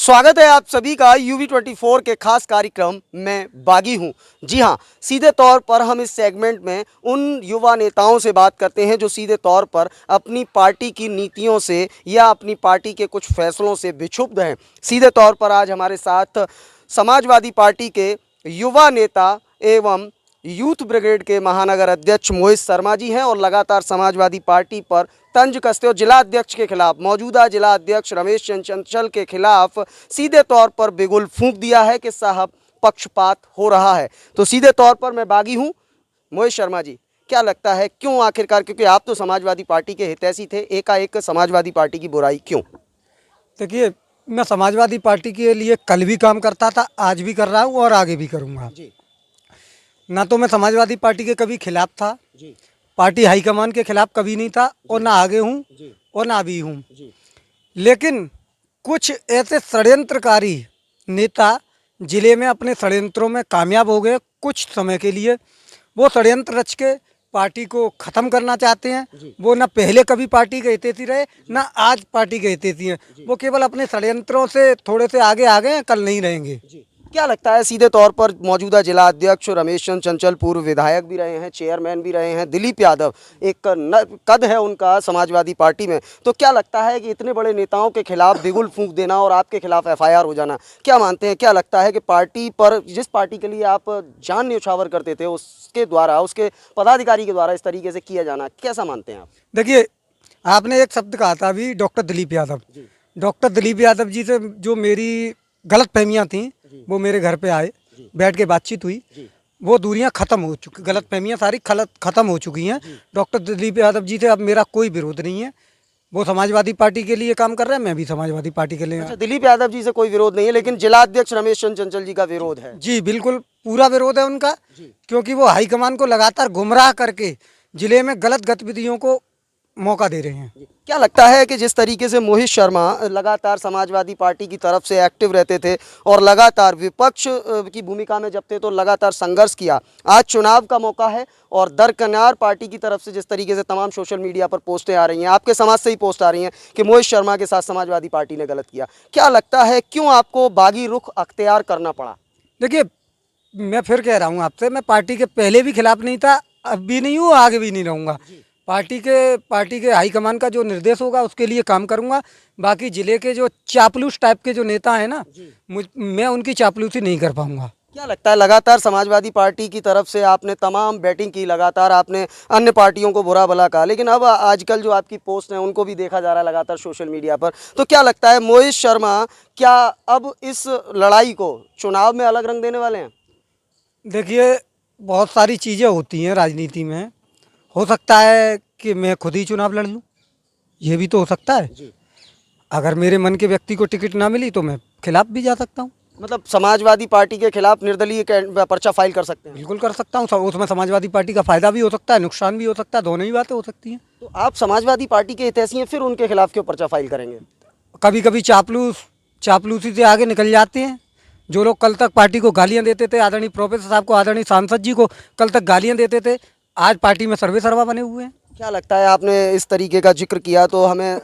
स्वागत है आप सभी का UV24 के खास कार्यक्रम में बागी हूं। जी हां, सीधे तौर पर हम इस सेगमेंट में उन युवा नेताओं से बात करते हैं जो सीधे तौर पर अपनी पार्टी की नीतियों से या अपनी पार्टी के कुछ फैसलों से विक्षुब्ध हैं। सीधे तौर पर आज हमारे साथ समाजवादी पार्टी के युवा नेता एवं यूथ ब्रिगेड के महानगर अध्यक्ष मोहित शर्मा जी हैं और लगातार समाजवादी पार्टी पर तंज कसते हो जिला अध्यक्ष के खिलाफ, मौजूदा जिला अध्यक्ष रमेश चंद्र चंचल के खिलाफ सीधे तौर पर बिगुल फूंक दिया है कि साहब पक्षपात हो रहा है। तो सीधे तौर पर मैं बागी हूं। मोहित शर्मा जी, क्या लगता है क्यों आखिरकार, क्योंकि आप तो समाजवादी पार्टी के हितैषी थे, एकाएक समाजवादी पार्टी की बुराई क्यों? देखिए, मैं समाजवादी पार्टी के लिए कल भी काम करता था, आज भी कर रहा हूँ और आगे भी करूँगा। ना तो मैं समाजवादी पार्टी के कभी खिलाफ था, पार्टी हाईकमान के खिलाफ कभी नहीं था और ना आगे हूँ और ना अभी हूँ। लेकिन कुछ ऐसे षड्यंत्रकारी नेता जिले में अपने षड्यंत्रों में कामयाब हो गए। कुछ समय के लिए वो षड्यंत्र रच के पार्टी को ख़त्म करना चाहते हैं। वो ना पहले कभी पार्टी के हितैषी रहे, ना आज पार्टी के हितैषी हैं। वो केवल अपने षड्यंत्रों से थोड़े से आगे आ गए हैं, कल नहीं रहेंगे। क्या लगता है सीधे तौर पर मौजूदा जिला अध्यक्ष रमेश चंद्र चंचल पूर्व विधायक भी रहे हैं, चेयरमैन भी रहे हैं, दिलीप यादव एक कद है उनका समाजवादी पार्टी में, तो क्या लगता है कि इतने बड़े नेताओं के खिलाफ बिगुल फूंक देना और आपके खिलाफ FIR हो जाना, क्या मानते हैं, क्या लगता है कि पार्टी पर, जिस पार्टी के लिए आप जान न्यौछावर करते थे, उसके द्वारा, उसके पदाधिकारी के द्वारा इस तरीके से किया जाना, कैसा मानते हैं आप? देखिए, आपने एक शब्द कहा था अभी, डॉक्टर दिलीप यादव। डॉक्टर दिलीप यादव जी से जो मेरी गलत फहमियाँ थी, वो मेरे घर पे आए, बैठ के बातचीत हुई, वो दूरियां खत्म हो चुकी, गलत फहमियाँ सारी खत्म हो चुकी हैं। डॉक्टर दिलीप यादव जी से अब मेरा कोई विरोध नहीं है। वो समाजवादी पार्टी के लिए काम कर रहे हैं, मैं भी समाजवादी पार्टी के लिए। अच्छा, दिलीप यादव जी से कोई विरोध नहीं है, लेकिन जिला अध्यक्ष रमेश चंद्र चंचल जी का विरोध है। जी बिल्कुल, पूरा विरोध है उनका, क्योंकि वो हाईकमान को लगातार गुमराह करके जिले में गलत गतिविधियों को मौका दे रहे हैं। क्या लगता है कि जिस तरीके से मोहित शर्मा लगातार समाजवादी पार्टी की तरफ से एक्टिव रहते थे और लगातार विपक्ष की भूमिका में जब थे तो लगातार संघर्ष किया, आज चुनाव का मौका है और दरकिनार पार्टी की तरफ से जिस तरीके से तमाम सोशल मीडिया पर पोस्टें आ रही हैं, आपके समाज से ही पोस्ट आ रही हैं कि मोहित शर्मा के साथ समाजवादी पार्टी ने गलत किया, क्या लगता है क्यों आपको बागी रुख अख्तियार करना पड़ा? देखिए, मैं फिर कह रहा हूँ आपसे, मैं पार्टी के पहले भी खिलाफ नहीं था, अब भी नहीं हूँ, आगे भी नहीं रहूँगा। पार्टी के हाईकमान का जो निर्देश होगा उसके लिए काम करूंगा। बाकी जिले के जो चापलूस टाइप के जो नेता हैं ना, मैं उनकी चापलूसी नहीं कर पाऊंगा। क्या लगता है, लगातार समाजवादी पार्टी की तरफ से आपने तमाम बैटिंग की, लगातार आपने अन्य पार्टियों को बुरा भला कहा, लेकिन अब आजकल जो आपकी पोस्ट हैं उनको भी देखा जा रहा है लगातार सोशल मीडिया पर, तो क्या लगता है मोहित शर्मा क्या अब इस लड़ाई को चुनाव में अलग रंग देने वाले हैं? देखिए, बहुत सारी चीज़ें होती हैं राजनीति में। हो सकता है कि मैं खुद ही चुनाव लड़ लूँ, ये भी तो हो सकता है। अगर मेरे मन के व्यक्ति को टिकट ना मिली तो मैं खिलाफ भी जा सकता हूँ। मतलब समाजवादी पार्टी के खिलाफ निर्दलीय पर्चा फाइल कर सकते हैं? बिल्कुल कर सकता हूँ। उसमें समाजवादी पार्टी का फ़ायदा भी हो सकता है, नुकसान भी हो सकता है, दोनों ही बातें हो सकती हैं। तो आप समाजवादी पार्टी के हितैषी हैं, फिर उनके खिलाफ क्यों पर्चा फाइल करेंगे? कभी कभी चापलूसी से आगे निकल जाते हैं। जो लोग कल तक पार्टी को गालियाँ देते थे, आदरणीय प्रोफेसर साहब को, आदरणीय सांसद जी को कल तक गालियाँ देते थे, आज पार्टी में सर्वे सर्वा बने हुए हैं। क्या लगता है, आपने इस तरीके का जिक्र किया तो हमें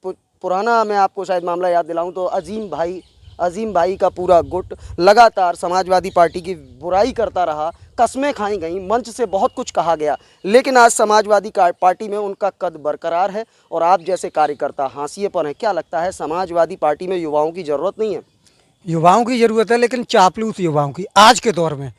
पुराना, मैं आपको शायद मामला याद दिलाऊं तो अजीम भाई का पूरा गुट लगातार समाजवादी पार्टी की बुराई करता रहा, कस्में खाई गई, मंच से बहुत कुछ कहा गया, लेकिन आज समाजवादी पार्टी में उनका कद बरकरार है और आप जैसे कार्यकर्ता हाशिए पर हैं। क्या लगता है समाजवादी पार्टी में युवाओं की ज़रूरत नहीं है? युवाओं की ज़रूरत है, लेकिन चापलूस युवाओं की आज के दौर में,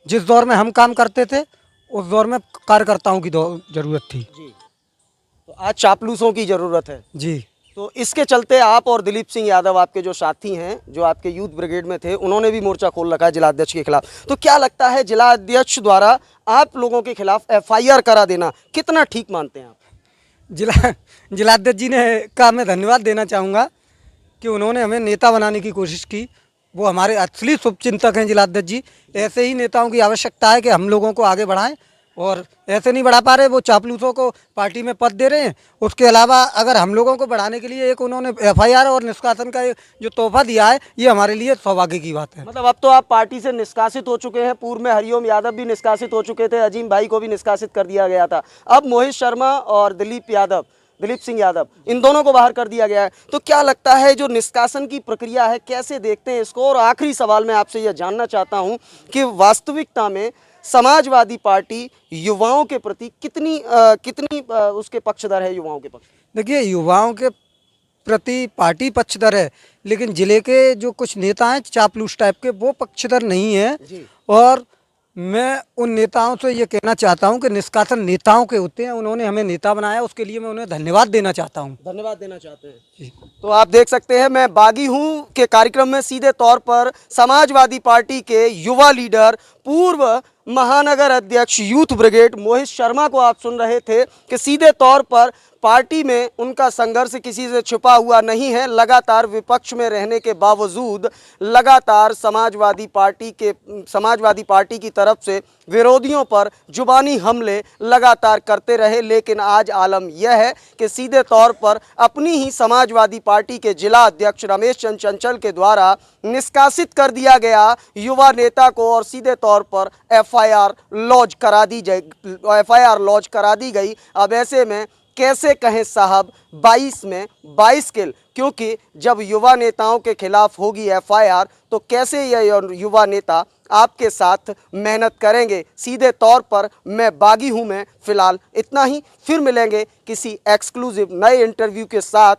जिस दौर में हम काम करते थे उस दौर में कार्यकर्ताओं की ज़रूरत थी। तो आज चापलूसों की ज़रूरत है। जी। तो इसके चलते आप और दिलीप सिंह यादव, आपके जो साथी हैं, जो आपके यूथ ब्रिगेड में थे, उन्होंने भी मोर्चा खोल रखा है जिला अध्यक्ष के खिलाफ। तो क्या लगता है जिला अध्यक्ष द्वारा आप लोगों के खिलाफ FIR करा देना कितना ठीक मानते हैं आप? जिलाध्यक्ष जी ने का मैं धन्यवाद देना चाहूँगा कि उन्होंने हमें नेता बनाने की कोशिश की। वो हमारे असली शुभचिंतक हैं जिलाध्यक्ष जी। ऐसे ही नेताओं की आवश्यकता है कि हम लोगों को आगे बढ़ाएं, और ऐसे नहीं बढ़ा पा रहे, वो चापलूसों को पार्टी में पद दे रहे हैं। उसके अलावा अगर हम लोगों को बढ़ाने के लिए एक उन्होंने FIR और निष्कासन का जो तोहफा दिया है, ये हमारे लिए सौभाग्य की बात है। मतलब अब तो आप पार्टी से निष्कासित हो चुके हैं। पूर्व में हरिओम यादव भी निष्कासित हो चुके थे, अजीम भाई को भी निष्कासित कर दिया गया था। अब मोहित शर्मा और दिलीप यादव दिलीप सिंह यादव, इन दोनों को बाहर कर दिया गया है। तो क्या लगता है जो निष्कासन की प्रक्रिया है, कैसे देखते हैं इसको? और आखिरी सवाल मैं आपसे यह जानना चाहता हूं कि वास्तविकता में समाजवादी पार्टी युवाओं के प्रति कितनी उसके पक्षधर है, युवाओं के पक्ष? देखिए, युवाओं के प्रति पार्टी पक्षधर है, लेकिन जिले के जो कुछ नेता हैं चापलूस टाइप के, वो पक्षधर नहीं है। जी। और मैं उन नेताओं से ये कहना चाहता हूं कि निष्कासन नेताओं के होते हैं, उन्होंने हमें नेता बनाया, उसके लिए मैं उन्हें धन्यवाद देना चाहता हूं। धन्यवाद देना चाहते हैं। तो आप देख सकते हैं, मैं बागी हूं के कार्यक्रम में सीधे तौर पर समाजवादी पार्टी के युवा लीडर, पूर्व महानगर अध्यक्ष यूथ ब्रिगेड मोहित शर्मा को आप सुन रहे थे कि सीधे तौर पर पार्टी में उनका संघर्ष किसी से छुपा हुआ नहीं है। लगातार विपक्ष में रहने के बावजूद लगातार समाजवादी पार्टी की तरफ से विरोधियों पर जुबानी हमले लगातार करते रहे। लेकिन आज आलम यह है कि सीधे तौर पर अपनी ही समाजवादी पार्टी के जिला अध्यक्ष रमेश चंद्र चंचल के द्वारा निष्कासित कर दिया गया युवा नेता को और सीधे तौर पर एफआईआर लॉन्च करा दी गई। अब ऐसे में कैसे कहें साहब, 22 में 22 किल, क्योंकि जब युवा नेताओं के खिलाफ होगी एफआईआर तो कैसे यह युवा नेता आपके साथ मेहनत करेंगे। सीधे तौर पर मैं बागी हूं। मैं फिलहाल इतना ही, फिर मिलेंगे किसी एक्सक्लूसिव नए इंटरव्यू के साथ।